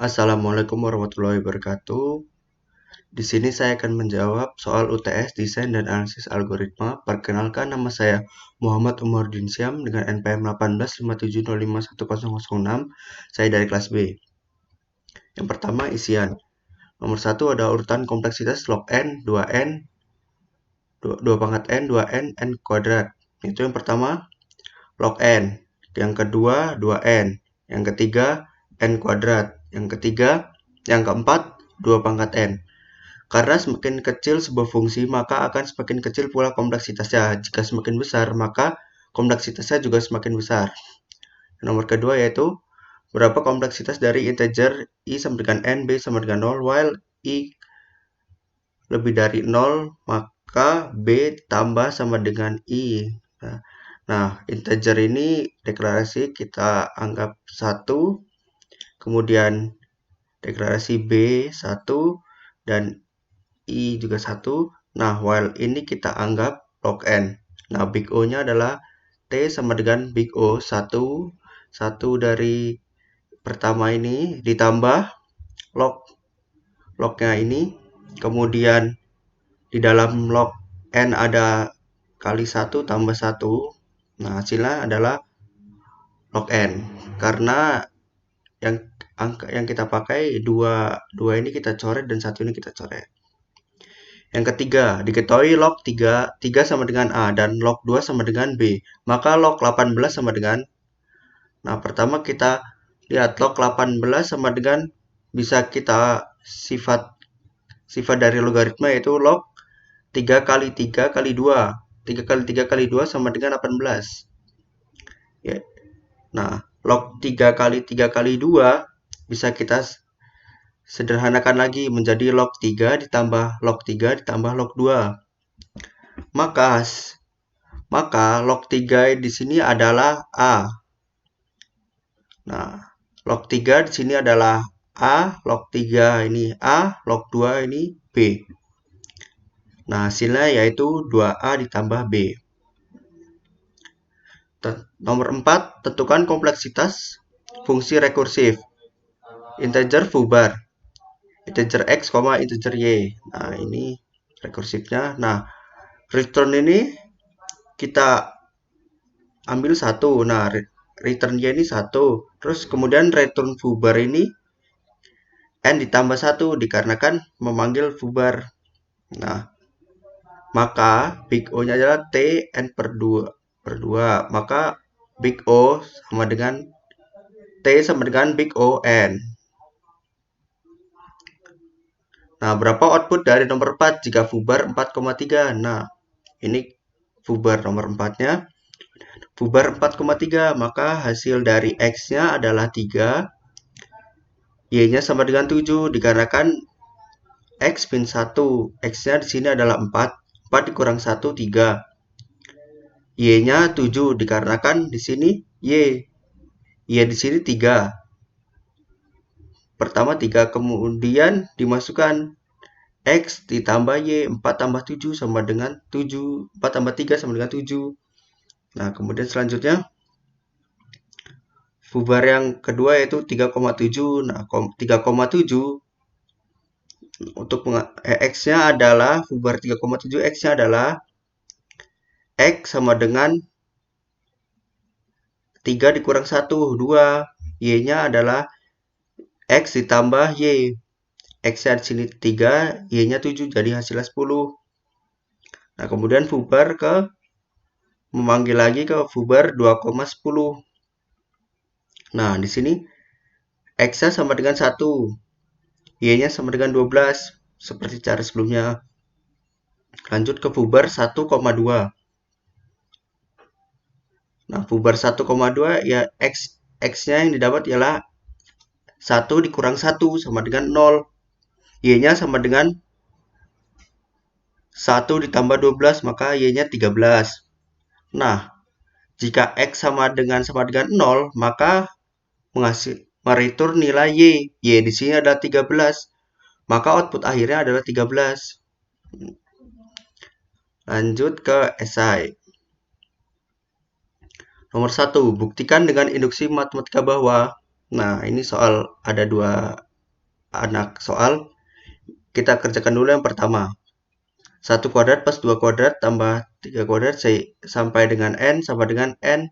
Assalamualaikum warahmatullahi wabarakatuh. Di sini saya akan menjawab soal UTS Desain dan Analisis Algoritma. Perkenalkan, nama saya Muhammad Umar Dinsyam dengan NPM 1857051006. Saya dari kelas B. Yang pertama, isian. Nomor 1 ada urutan kompleksitas log n, 2n, 2 pangkat n, 2n, n kuadrat. Itu yang pertama, log n. Yang kedua, 2n. Yang ketiga, n kuadrat. Yang keempat, 2 pangkat n. Karena semakin kecil sebuah fungsi, maka akan semakin kecil pula kompleksitasnya. Jika semakin besar, maka kompleksitasnya juga semakin besar. Nomor kedua yaitu, berapa kompleksitas dari integer i sama dengan n, b sama dengan 0, while i lebih dari 0, maka b tambah sama dengan i. Nah, integer ini deklarasi kita anggap 1, kemudian deklarasi b 1, dan i juga 1. Nah, while ini kita anggap log n. Nah, big O-nya adalah T sama dengan big O 1 dari pertama ini ditambah lognya ini. Kemudian di dalam log n ada kali 1 tambah 1. Nah, hasilnya adalah log n. Karena angka yang kita pakai dua ini kita coret dan 1 ini kita coret. Yang ketiga, diketahui log 3 sama dengan A dan log 2 sama dengan B. Maka log 18 sama dengan... Nah, pertama kita lihat log 18 sama dengan, bisa kita sifat dari logaritma yaitu log 3 kali 3 kali 2. 3 kali 3 kali 2 sama dengan 18. Ya. Nah, log 3 kali 3 kali 2 bisa kita sederhanakan lagi menjadi log 3 ditambah log 3 ditambah log 2. Maka log 3 di sini adalah A. Nah, log 3 di sini adalah A, log 3 ini A, log 2 ini B. Nah, hasilnya yaitu 2A ditambah B. Nomor 4, tentukan kompleksitas fungsi rekursif. Integer foobar. Integer X, integer Y. Nah, ini rekursifnya. Nah, return ini kita ambil 1. Nah, return Y ini 1. Terus kemudian return foobar ini n ditambah 1 dikarenakan memanggil foobar. Nah, maka big O-nya adalah T n per 2. Maka big O sama dengan T sama dengan big O n. Nah, berapa output dari nomor 4 jika foobar 4,3? Nah, ini foobar nomor 4-nya. Foobar 4,3, maka hasil dari X-nya adalah 3. Y-nya sama dengan 7 dikarenakan X min 1. X-nya di sini adalah 4. 4 dikurang 1, 3. Y-nya 7 dikarenakan di sini Y. Y di sini 3. Pertama 3, kemudian dimasukkan X ditambah Y. 4 tambah 7 sama dengan 7. 4 tambah 3 sama dengan 7. Nah, kemudian selanjutnya foobar yang kedua yaitu 3,7. Nah, 3,7 untuk X-nya adalah foobar 3,7, X-nya adalah X sama dengan 3 dikurang 1, 2. Y-nya adalah X ditambah Y. X-nya di sini 3, Y-nya 7, jadi hasilnya 10. Nah, kemudian foobar memanggil lagi ke foobar 2,10. Nah, di sini X-nya sama dengan 1. Y-nya sama dengan 12. Seperti cara sebelumnya. Lanjut ke foobar 1,2. Nah, foobar 1,2 ya X-nya yang didapat ialah 1 dikurang 1 sama dengan 0. Y-nya sama dengan 1 ditambah 12, maka Y-nya 13. Nah, jika X sama dengan 0, maka mereturn nilai Y. Y di sini adalah 13. Maka output akhirnya adalah 13. Lanjut ke esai. Nomor 1, buktikan dengan induksi matematika bahwa. Nah, ini soal ada dua anak soal, kita kerjakan dulu yang pertama. 1 kuadrat plus 2 kuadrat tambah 3 kuadrat sampai dengan n sama dengan n,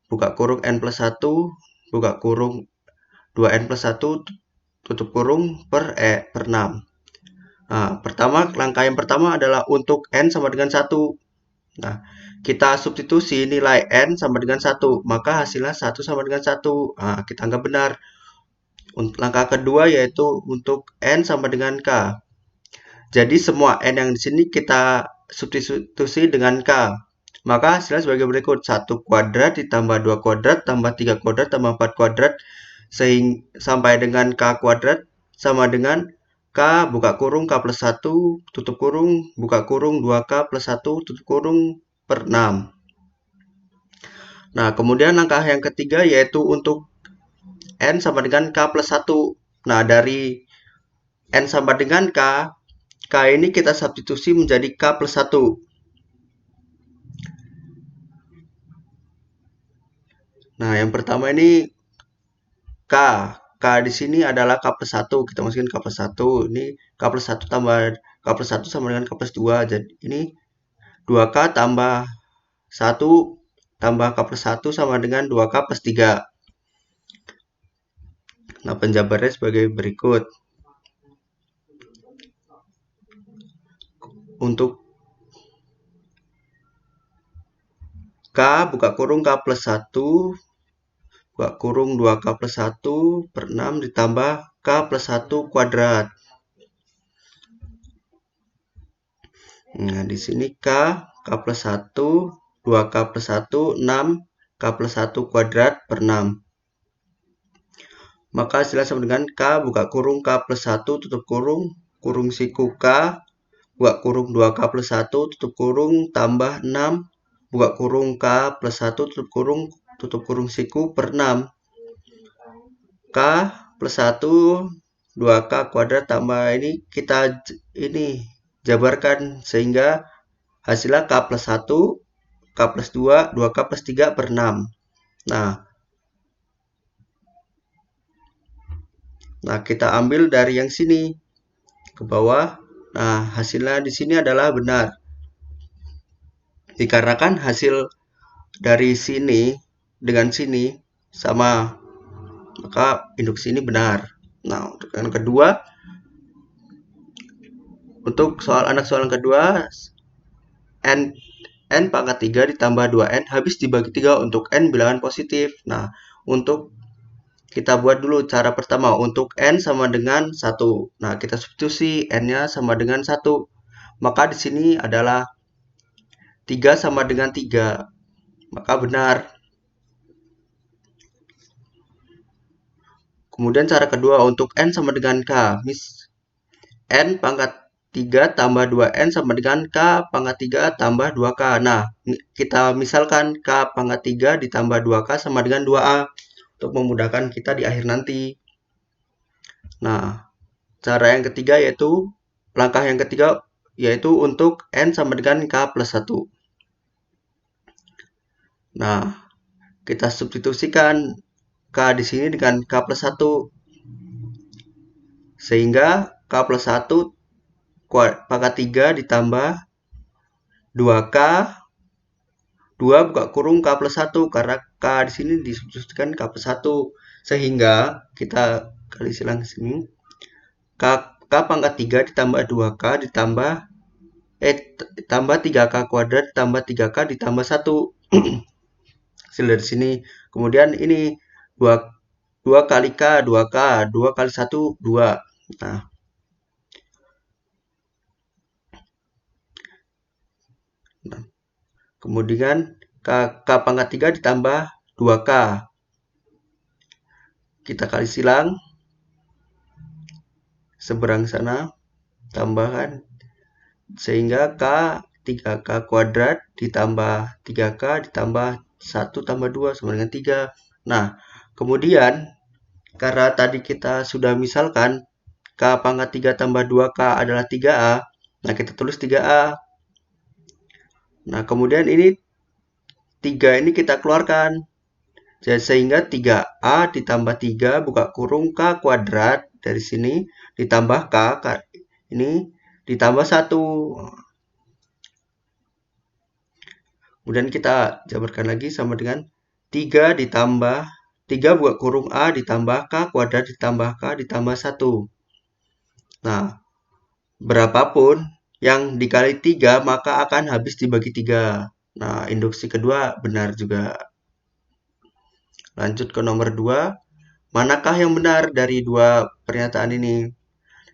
buka kurung n plus 1, buka kurung 2n plus 1, tutup kurung per 6. Nah, langkah yang pertama adalah untuk n sama dengan 1. Nah, kita substitusi nilai n sama dengan 1, maka hasilnya 1 sama dengan 1. Nah, kita anggap benar. Untuk langkah kedua yaitu untuk n sama dengan k. Jadi semua n yang di sini kita substitusi dengan k. Maka hasilnya sebagai berikut. 1 kuadrat ditambah 2 kuadrat tambah 3 kuadrat tambah 4 kuadrat sampai dengan k kuadrat sama dengan k buka kurung k plus 1 tutup kurung buka kurung 2k plus 1 tutup kurung per 6. Nah, kemudian langkah yang ketiga yaitu untuk n sama dengan k plus 1. Nah, dari n sama dengan k ini kita substitusi menjadi k plus 1. Nah, yang pertama ini k. K di sini adalah k plus 1. Kita masukin k plus 1. Ini k plus 1 tambah k plus 1 sama dengan k plus 2. Jadi ini 2k tambah 1 tambah k plus 1 sama dengan 2k plus 3. Nah, penjabarannya sebagai berikut. Untuk k buka kurung k plus 1 buka kurung 2k plus 1 per 6 ditambah k plus 1 kuadrat. Nah, di sini k plus 1, 2k plus 1, 6, k plus 1 kuadrat per 6. Maka hasilnya sama dengan k buka kurung k plus 1 tutup kurung siku k buka kurung 2k plus 1 tutup kurung tambah 6 buka kurung k plus 1 tutup kurung siku per 6. K plus 1 2k kuadrat tambah ini kita jabarkan sehingga hasilnya k plus 1, k plus 2, 2k plus 3 per 6. Nah, kita ambil dari yang sini ke bawah. Nah, hasilnya di sini adalah benar. Dikarenakan hasil dari sini dengan sini sama, maka induksi ini benar. Nah, untuk yang kedua, untuk anak soal yang kedua, n pangkat 3 ditambah 2n habis dibagi 3 untuk n bilangan positif. Nah, untuk kita buat dulu cara pertama. Untuk n sama dengan 1. Nah, kita substitusi n-nya sama dengan 1. Maka di sini adalah 3 sama dengan 3. Maka benar. Kemudian cara kedua untuk n sama dengan k. N pangkat 3 tambah 2n sama dengan k pangkat 3 tambah 2k. Nah, kita misalkan k pangkat 3 ditambah 2k sama dengan 2a untuk memudahkan kita di akhir nanti. Nah, langkah yang ketiga yaitu untuk n sama dengan k plus 1. Nah, kita substitusikan k di sini dengan k plus 1. Sehingga k plus 1 pangkat 3 ditambah 2k 2 buka kurung k plus 1 karena k di sini disubstitusikan k plus 1. Sehingga kita kali silang sini k pangkat 3 ditambah 2k tambah 3k kuadrat ditambah 3k ditambah 1. Hasil dari sini. Kemudian ini 2 kali k 2k, 2 kali 1 2. Nah, kemudian k pangkat 3 ditambah 2k. Kita kali silang. Seberang sana tambahkan. Sehingga k 3k kuadrat ditambah 3k ditambah 1 tambah 2 sama dengan 3. Nah, kemudian karena tadi kita sudah misalkan k pangkat 3 tambah 2k adalah 3a. Nah, kita tulis 3a. Nah, kemudian ini 3 ini kita keluarkan. Sehingga 3A ditambah 3 buka kurung K kuadrat dari sini ditambah K ini ditambah 1. Kemudian kita jabarkan lagi sama dengan 3 ditambah 3 buka kurung A ditambah K kuadrat ditambah K ditambah 1. Nah, berapapun yang dikali 3 maka akan habis dibagi 3. Nah, induksi kedua benar juga. Lanjut ke nomor 2. Manakah yang benar dari dua pernyataan ini?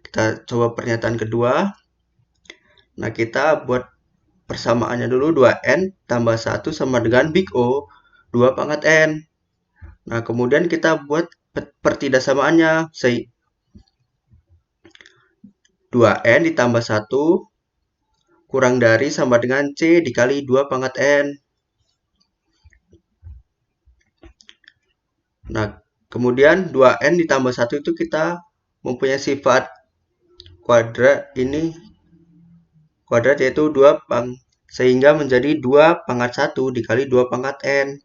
Kita coba pernyataan kedua. Nah, kita buat persamaannya dulu. 2N tambah 1 sama dengan Big O 2 pangkat N. Nah, kemudian kita buat pertidakssamaannya. 2N ditambah 1 kurang dari sama dengan C dikali 2 pangkat N. Nah, kemudian 2N ditambah 1 itu kita mempunyai sifat kuadrat ini kuadrat yaitu 2 sehingga menjadi 2 pangkat 1 dikali 2 pangkat N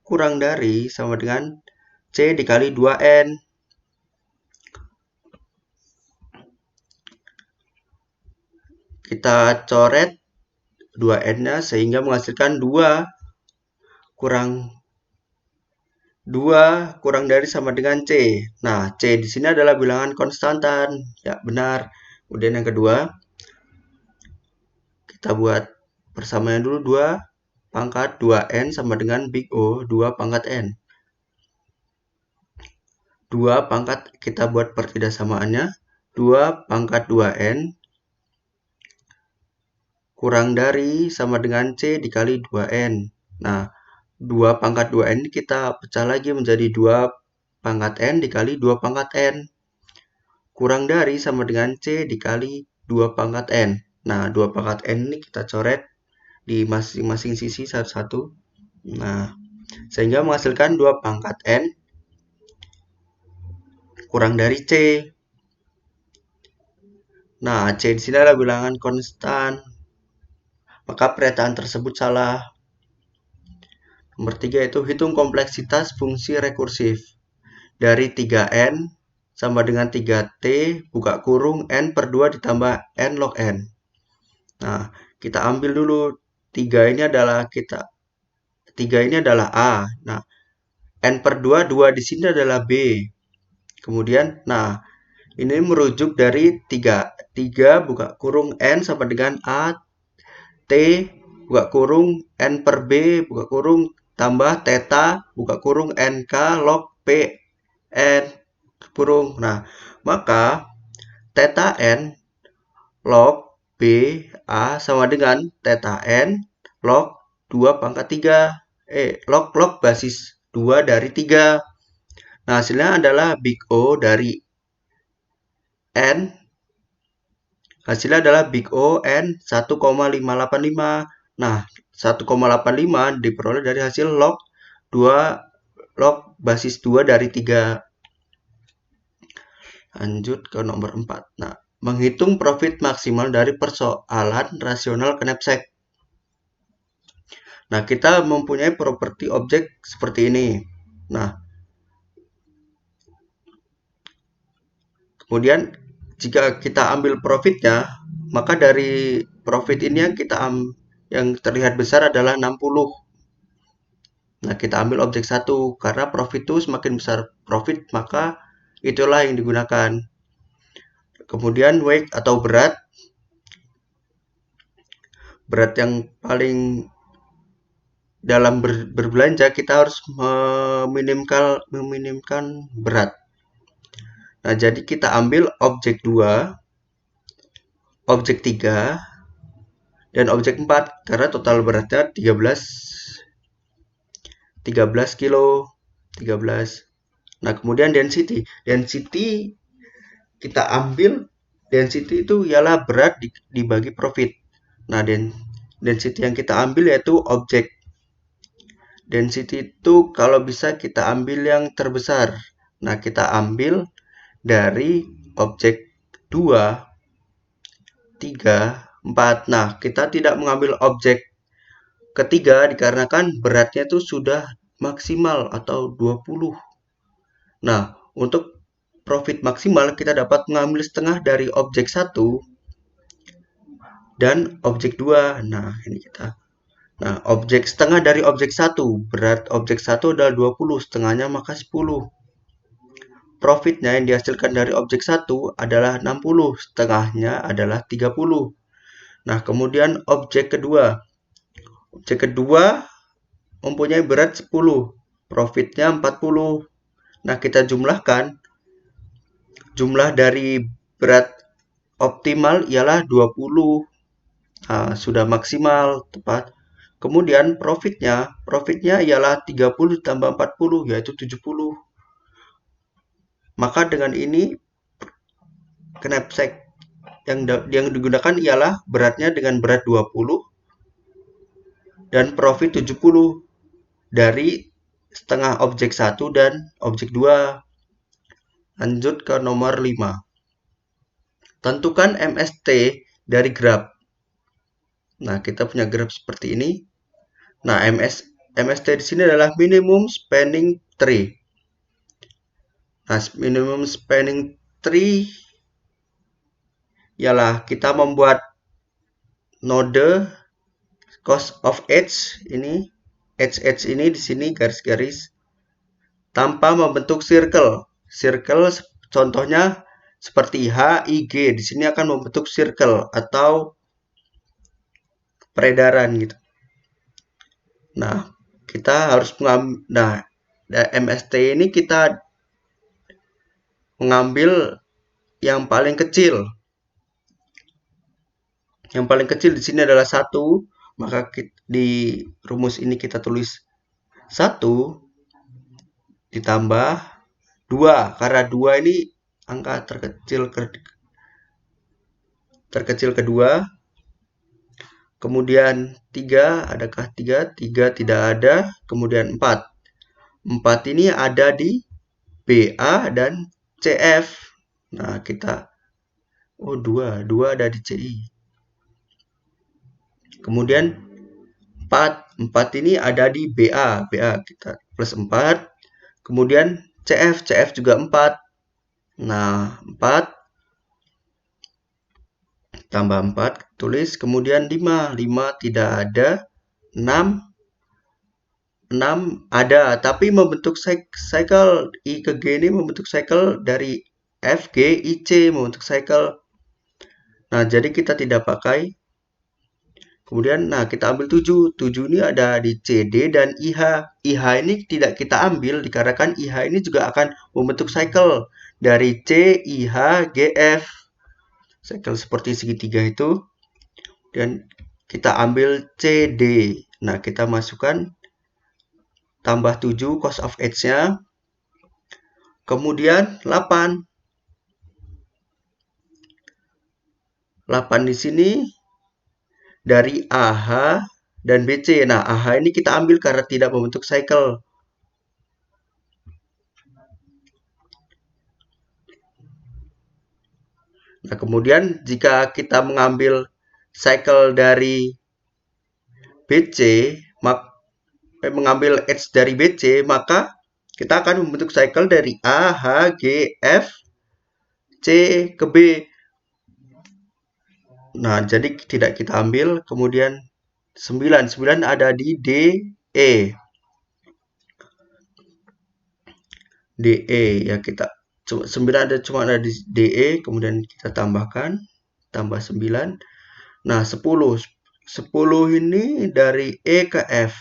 kurang dari sama dengan C dikali 2N. Kita coret 2N-nya sehingga menghasilkan 2 kurang dari sama dengan C. Nah, C di sini adalah bilangan konstantan. Ya, benar. Kemudian yang kedua, kita buat persamaannya dulu 2 pangkat 2N sama dengan Big O 2 pangkat N. 2 pangkat kita buat pertidaksamaannya 2 pangkat 2N kurang dari sama dengan C dikali 2N. Nah, 2 pangkat 2N kita pecah lagi menjadi 2 pangkat N dikali 2 pangkat N. Kurang dari sama dengan C dikali 2 pangkat N. Nah, 2 pangkat N ini kita coret di masing-masing sisi satu-satu. Nah, sehingga menghasilkan 2 pangkat N kurang dari C. Nah, C di sini adalah bilangan konstan. Maka pernyataan tersebut salah. Nomor 3 itu hitung kompleksitas fungsi rekursif. Dari 3N sama dengan 3T buka kurung N per 2 ditambah N log N. Nah, kita ambil dulu 3 ini adalah A. Nah, N per 2, 2 di sini adalah B. Kemudian, nah, ini merujuk dari 3 buka kurung N sama dengan A T buka kurung N per B buka kurung tambah theta buka kurung NK log P N kurung. Nah, maka theta N log B A sama dengan theta N log 2 pangkat 3 log basis 2 dari 3. Nah, hasilnya adalah Big O dari N. Hasilnya adalah Big O N 1,585. Nah, 1,85 diperoleh dari hasil log 2 basis 2 dari 3. Lanjut ke nomor 4. Nah, menghitung profit maksimal dari persoalan rasional knapsack. Nah, kita mempunyai properti objek seperti ini. Nah, kemudian jika kita ambil profitnya, maka dari profit ini yang terlihat besar adalah 60. Nah, kita ambil objek 1 karena profit itu semakin besar profit, maka itulah yang digunakan. Kemudian weight atau berat yang paling dalam berbelanja kita harus meminimkan berat. Nah, jadi kita ambil objek 2, objek 3, dan objek 4 karena total beratnya 13 kilo. 13. Nah, kemudian density. Density kita ambil, density itu ialah berat dibagi profit. Nah, density yang kita ambil yaitu objek. Density itu kalau bisa kita ambil yang terbesar. Nah, kita ambil dari objek 2, 3, 4. Nah, kita tidak mengambil objek ketiga dikarenakan beratnya itu sudah maksimal atau 20. Nah, untuk profit maksimal kita dapat mengambil setengah dari objek 1 dan objek 2. Nah, ini kita. Nah, setengah dari objek 1, berat objek 1 adalah 20, setengahnya maka 10. Profitnya yang dihasilkan dari objek 1 adalah 60, setengahnya adalah 30. Nah, kemudian objek kedua. Objek kedua mempunyai berat 10, profitnya 40. Nah, kita jumlahkan. Jumlah dari berat optimal ialah 20. Nah, sudah maksimal, tepat. Kemudian profitnya ialah 30 ditambah 40, yaitu 70. Maka dengan ini knapsack yang digunakan ialah beratnya dengan berat 20 dan profit 70 dari setengah objek 1 dan objek 2. Lanjut ke nomor 5. Tentukan MST dari graf. Nah, kita punya graf seperti ini. Nah, MST di sini adalah minimum spanning tree. Nah, minimum spanning tree ialah kita membuat node cost of edge ini, edge ini di sini garis-garis tanpa membentuk circle. Circle contohnya seperti H, I, G. Di sini akan membentuk circle atau peredaran gitu. Nah, kita harus mengambil. Nah, MST ini kita mengambil yang paling kecil. Yang paling kecil di sini adalah 1, maka di rumus ini kita tulis 1 ditambah 2, karena 2 ini angka terkecil kedua. Kemudian 3, adakah 3? 3 tidak ada. Kemudian 4. 4 ini ada di BA dan CF. Nah, kita 2 ada di CI. Kemudian 4 ini ada di BA kita plus 4. Kemudian CF juga 4. Nah, 4 tambah 4 tulis. Kemudian 5 tidak ada. 6 ada, tapi membentuk cycle I ke G ini membentuk cycle dari F, G, I, C membentuk cycle. Nah, jadi kita tidak pakai. Kemudian, nah kita ambil 7. 7 ini ada di C, D, dan IH. IH ini tidak kita ambil dikarenakan IH ini juga akan membentuk cycle dari C, IH, G, F. Cycle seperti segitiga itu. Dan kita ambil C, D. Nah, kita masukkan tambah 7 cost of edge-nya. Kemudian 8. 8 di sini dari AH dan BC. Nah, AH ini kita ambil karena tidak membentuk cycle. Nah, kemudian jika kita mengambil cycle dari BC, mengambil edge dari BC, maka kita akan membentuk cycle dari A, H, G, F, C ke B. Nah, jadi tidak kita ambil. Kemudian 9 ada di D, E. DE ya, kita 9 cuma ada di DE, kemudian kita tambah 9. Nah, 10 ini dari E ke F.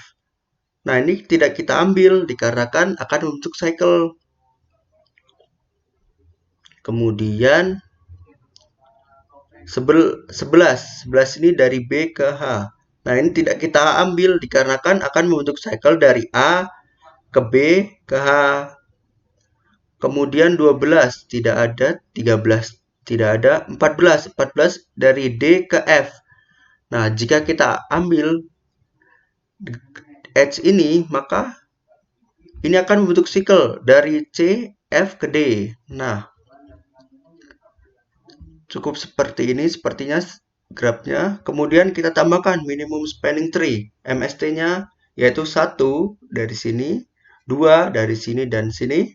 Nah, ini tidak kita ambil dikarenakan akan membentuk cycle. Kemudian 11 ini dari B ke H. Nah, ini tidak kita ambil dikarenakan akan membentuk cycle dari A ke B ke H. Kemudian 12 tidak ada, 13 tidak ada, 14 dari D ke F. Nah, jika kita ambil edge ini, maka ini akan membentuk cycle dari C, F ke D. Nah, cukup seperti ini sepertinya grafnya. Kemudian kita tambahkan minimum spanning tree. MST-nya yaitu 1 dari sini. 2 dari sini dan sini,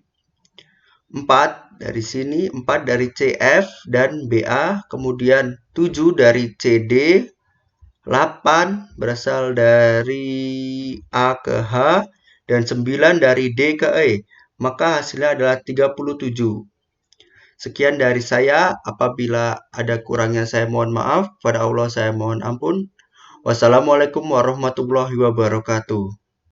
4 dari sini, 4 dari CF dan BA, kemudian 7 dari CD, 8 berasal dari A ke H, dan 9 dari D ke E. Maka hasilnya adalah 37. Sekian dari saya. Apabila ada kurangnya saya mohon maaf. Pada Allah saya mohon ampun. Wassalamualaikum warahmatullahi wabarakatuh.